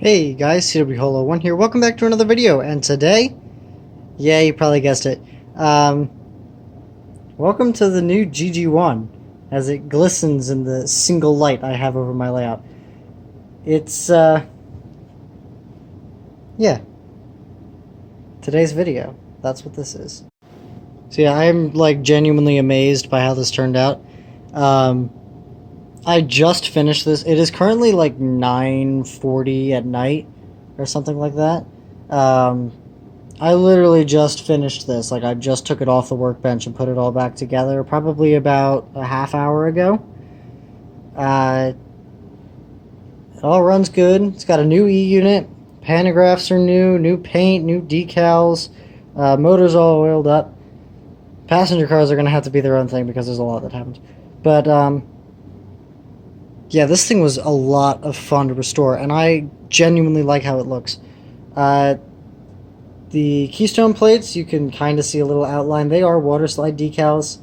Hey guys, CWHolo1 here. Welcome back to another video. And today, yeah, you probably guessed it. Welcome to the new GG1 as it glistens in the single light I have over my layout. It's, yeah, today's video. That's what this is. So yeah, I'm like genuinely amazed by how this turned out. I just finished this. It is currently like 9:40 at night or something like that. I literally just finished this. Like, I just took it off the workbench and put it all back together probably about a half hour ago. It all runs good. It's got a new E-unit. Pantographs are new paint, new decals. Motor's all oiled up. Passenger cars are going to have to be their own thing because there's a lot that happens. But, yeah, this thing was a lot of fun to restore, and I genuinely like how it looks. The keystone plates, you can kind of see a little outline. They are water slide decals.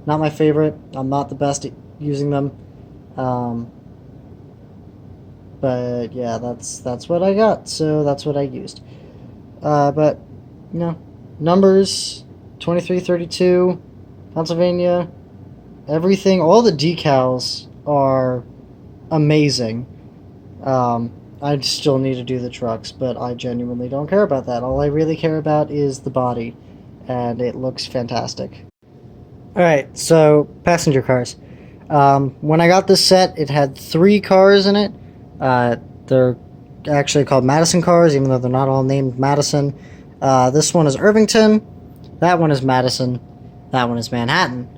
Not my favorite. I'm not the best at using them. But yeah, that's what I got, so that's what I used. But, you know, numbers, 2332, Pennsylvania, everything, all the decals are amazing. I still need to do the trucks, but I genuinely don't care about that. All I really care about is the body, and it looks fantastic. Alright, so passenger cars. When I got this set, it had 3 cars in it. They're actually called Madison cars, even though they're not all named Madison. This one is Irvington, that one is Madison, that one is Manhattan.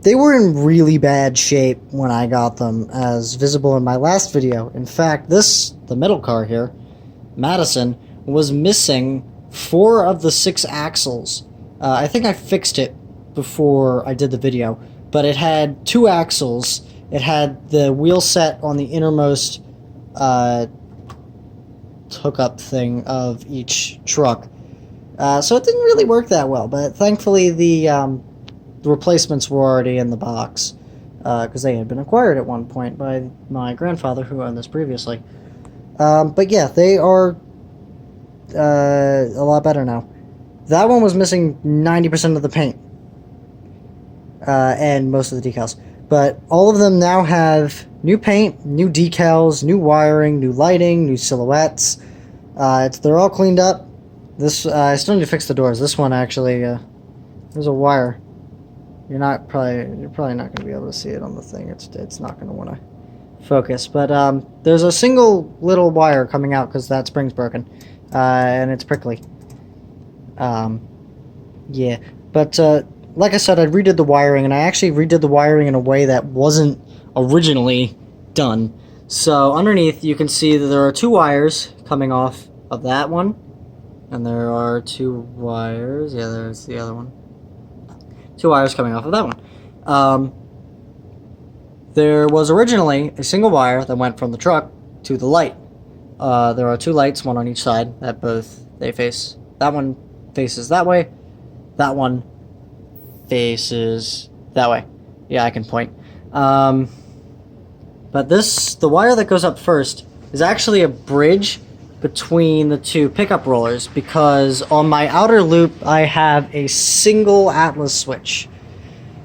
They were in really bad shape when I got them, as visible in my last video. In fact, the middle car here, Madison, was missing 4 of the 6 axles. I think I fixed it before I did the video, but it had 2 axles. It had the wheel set on the innermost hookup thing of each truck. So it didn't really work that well, but thankfully the replacements were already in the box, because they had been acquired at one point by my grandfather, who owned this previously. But yeah, they are a lot better now. That one was missing 90% of the paint, and most of the decals. But all of them now have new paint, new decals, new wiring, new lighting, new silhouettes. They're all cleaned up. This I still need to fix the doors. This one actually, there's a wire. You're probably not going to be able to see it on the thing. It's not going to want to focus. But there's a single little wire coming out because that spring's broken, and it's prickly. Yeah, but like I said, I redid the wiring, and I actually redid the wiring in a way that wasn't originally done. So underneath, you can see that there are 2 wires coming off of that one, and there are 2 wires. Yeah, there's the other one. 2 wires coming off of that one. There was originally a single wire that went from the truck to the light. There are 2 lights, one on each side, that they face. That one faces that way. That one faces that way. Yeah, I can point. But the wire that goes up first is actually a bridge between the 2 pickup rollers, because on my outer loop I have a single Atlas switch,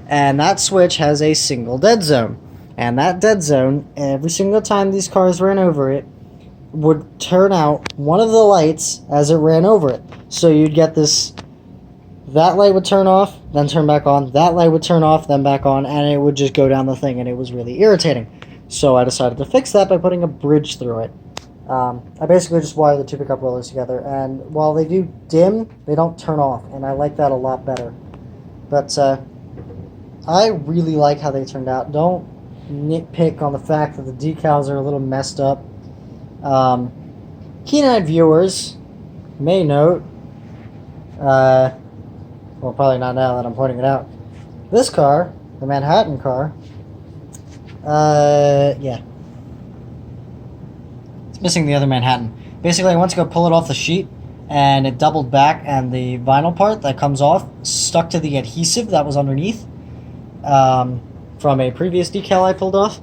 and that switch has a single dead zone, and that dead zone, every single time these cars ran over it, would turn out one of the lights as it ran over it. So you'd get this, that light would turn off, then turn back on, that light would turn off, then back on, and it would just go down the thing, and it was really irritating. So I decided to fix that by putting a bridge through it. I basically just wire the 2 pickup rollers together, and while they do dim, they don't turn off, and I like that a lot better. But I really like how they turned out. Don't nitpick on the fact that the decals are a little messed up. Keen-eyed viewers may note, well, probably not now that I'm pointing it out, this car, the Manhattan car, yeah, missing the other Manhattan. Basically, I went to go pull it off the sheet, and it doubled back, and the vinyl part that comes off stuck to the adhesive that was underneath from a previous decal I pulled off.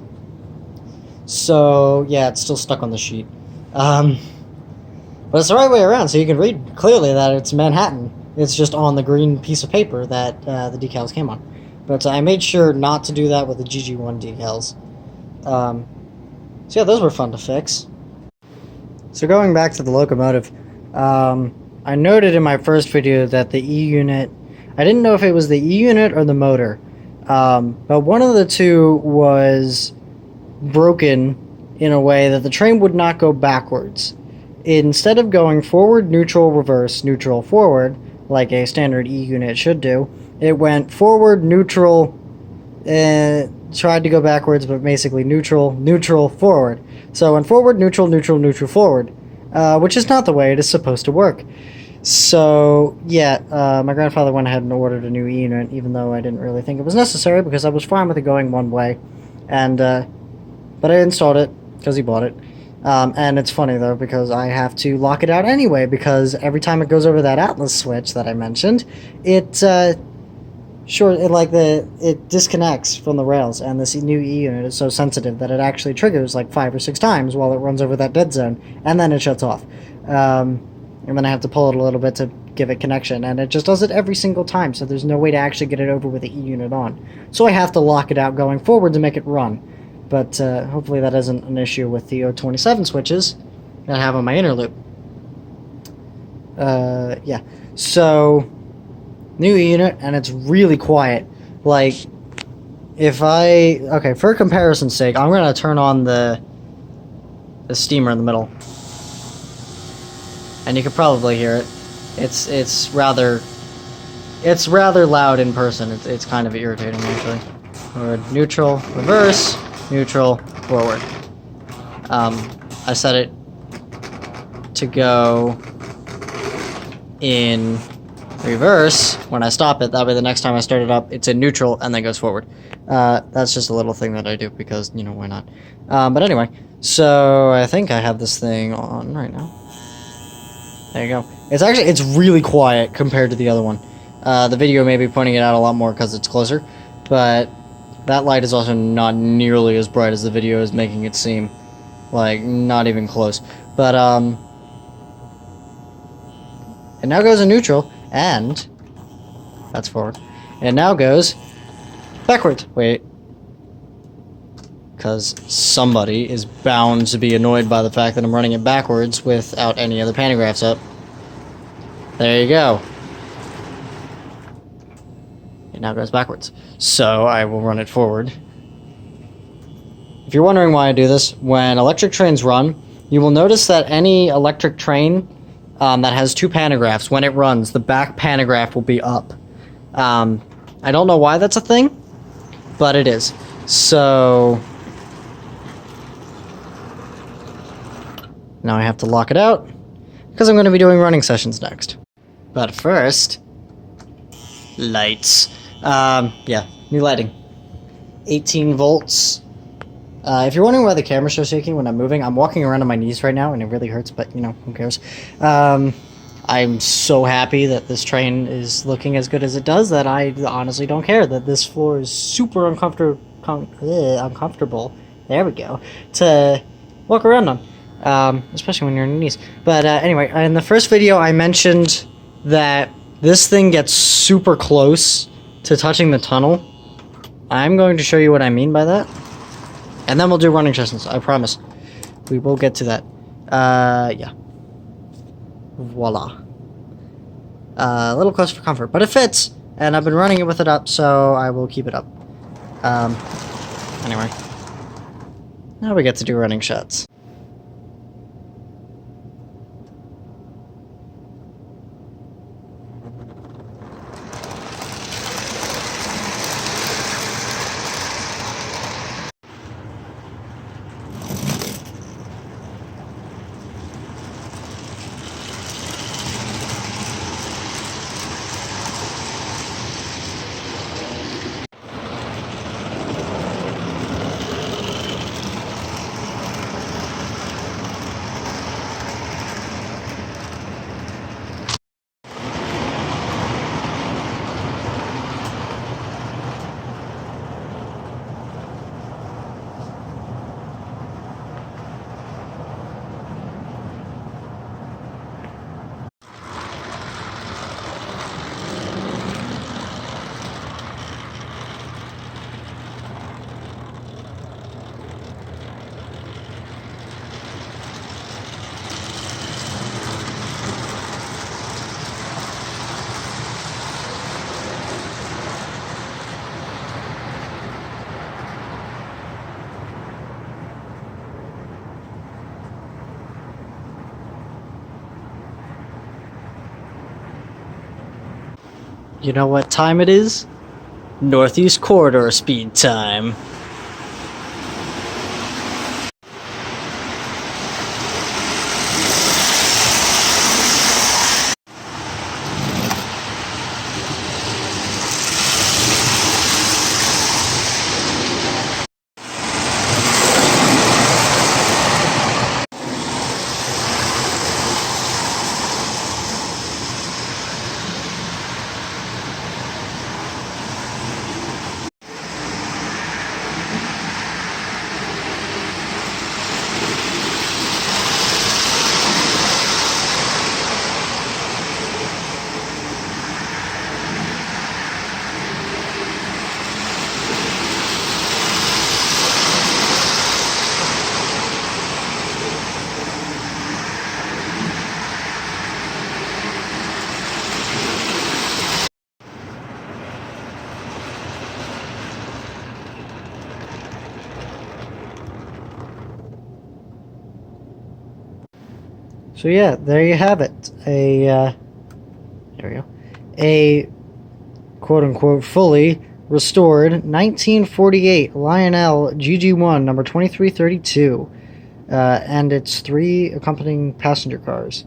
So, yeah, it's still stuck on the sheet. But it's the right way around, so you can read clearly that it's Manhattan. It's just on the green piece of paper that the decals came on. But I made sure not to do that with the GG1 decals. So yeah, those were fun to fix. So going back to the locomotive, I noted in my first video that the E-unit, I didn't know if it was the E-unit or the motor, but one of the two was broken in a way that the train would not go backwards. Instead of going forward, neutral, reverse, neutral, forward, like a standard E-unit should do, it went forward, neutral, tried to go backwards, but basically neutral, neutral, forward. So went forward, neutral, neutral, neutral, forward, which is not the way it is supposed to work. So, yeah, my grandfather went ahead and ordered a new E-unit, even though I didn't really think it was necessary, because I was fine with it going one way. And, but I installed it, because he bought it. And it's funny, though, because I have to lock it out anyway, because every time it goes over that Atlas switch that I mentioned, it disconnects from the rails, and this new E-unit is so sensitive that it actually triggers like 5 or 6 times while it runs over that dead zone, and then it shuts off. And then I have to pull it a little bit to give it connection, and it just does it every single time, so there's no way to actually get it over with the E-unit on. So I have to lock it out going forward to make it run. But hopefully that isn't an issue with the 027 switches that I have on my inner loop. Yeah. So, new E-unit, and it's really quiet. Like, okay, for comparison's sake, I'm gonna turn on the steamer in the middle. And you can probably hear it. It's rather loud in person. It's kind of irritating, actually. Forward, neutral, reverse, neutral, forward. I set it to go in reverse when I stop it. That way the next time I start it up, it's in neutral and then goes forward. That's just a little thing that I do because, you know, why not? But anyway, so I think I have this thing on right now. There you go. It's really quiet compared to the other one. The video may be pointing it out a lot more because it's closer, but that light is also not nearly as bright as the video is making it seem. Like, not even close. But, it now goes in neutral, and that's forward. It now goes backwards. Wait. Because somebody is bound to be annoyed by the fact that I'm running it backwards without any other pantographs up. There you go. It now goes backwards. So I will run it forward. If you're wondering why I do this, when electric trains run, you will notice that any electric train that has 2 pantographs, when it runs, the back pantograph will be up. I don't know why that's a thing, but it is. So now I have to lock it out, because I'm going to be doing running sessions next. But first, lights. Yeah, new lighting. 18 volts. If you're wondering why the camera's so shaky when I'm moving, I'm walking around on my knees right now, and it really hurts, but, you know, who cares? I'm so happy that this train is looking as good as it does that I honestly don't care that this floor is super uncomfortable. There we go. To walk around on. Especially when you're on your knees. But anyway, in the first video I mentioned that this thing gets super close to touching the tunnel. I'm going to show you what I mean by that. And then we'll do running sessions, I promise. We will get to that. Yeah. Voila. A little close for comfort, but it fits! And I've been running it with it up, so I will keep it up. Anyway. Now we get to do running shots. You know what time it is? Northeast Corridor speed time. So yeah, there you have it. There we go. A quote-unquote fully restored 1948 Lionel GG1 number 2332, and its 3 accompanying passenger cars.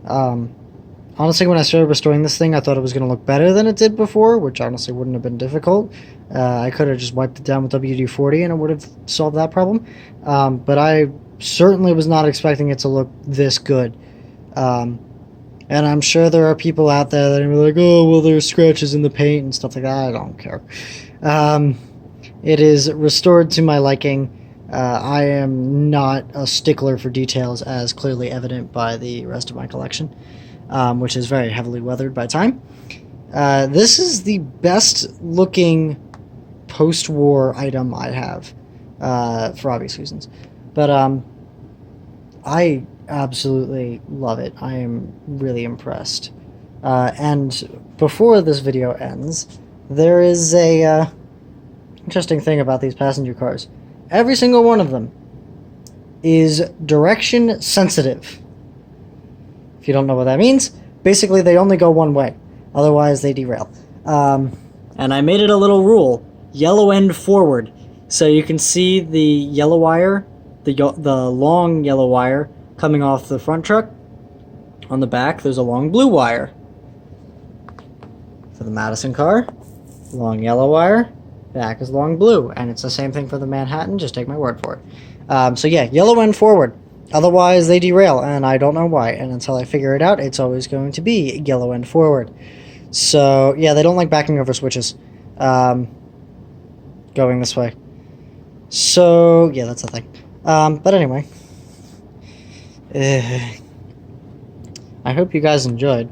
Honestly, when I started restoring this thing, I thought it was going to look better than it did before, which honestly wouldn't have been difficult. I could have just wiped it down with WD-40 and it would have solved that problem. But I certainly was not expecting it to look this good. And I'm sure there are people out there that are like, oh, well, there's scratches in the paint and stuff like that. I don't care. It is restored to my liking. I am not a stickler for details, as clearly evident by the rest of my collection, which is very heavily weathered by time. This is the best looking post-war item I have, for obvious reasons. But I absolutely love it. I am really impressed. And before this video ends, there is a interesting thing about these passenger cars. Every single one of them is direction sensitive. If you don't know what that means, basically they only go one way. Otherwise they derail. And I made it a little rule. Yellow end forward. So you can see the yellow wire, the long yellow wire coming off the front truck. On the back, there's a long blue wire. For the Madison car, long yellow wire, back is long blue. And it's the same thing for the Manhattan, just take my word for it. So yeah, yellow end forward. Otherwise, they derail, and I don't know why. And until I figure it out, it's always going to be yellow end forward. So yeah, they don't like backing over switches. Going this way. So yeah, that's the thing. But anyway. I hope you guys enjoyed.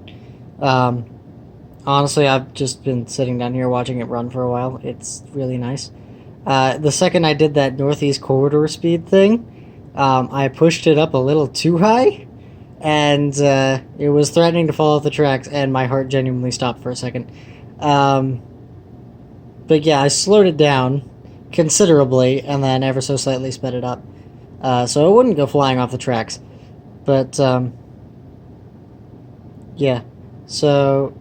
Honestly, I've just been sitting down here watching it run for a while. It's really nice. The second I did that Northeast Corridor speed thing, I pushed it up a little too high, and it was threatening to fall off the tracks, and my heart genuinely stopped for a second. But yeah, I slowed it down considerably, and then ever so slightly sped it up, so it wouldn't go flying off the tracks. But, yeah, so,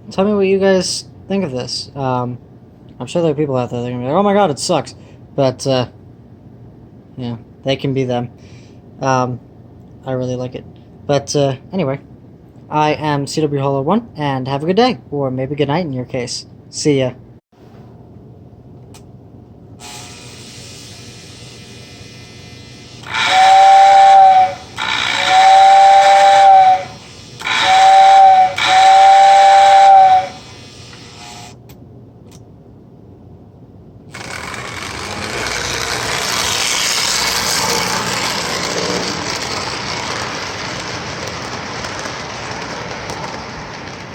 tell me what you guys think of this. I'm sure there are people out there that are going to be like, oh my god, it sucks. But, yeah, they can be them. I really like it. But, anyway, I am CW Hollow 1, and have a good day, or maybe good night in your case. See ya.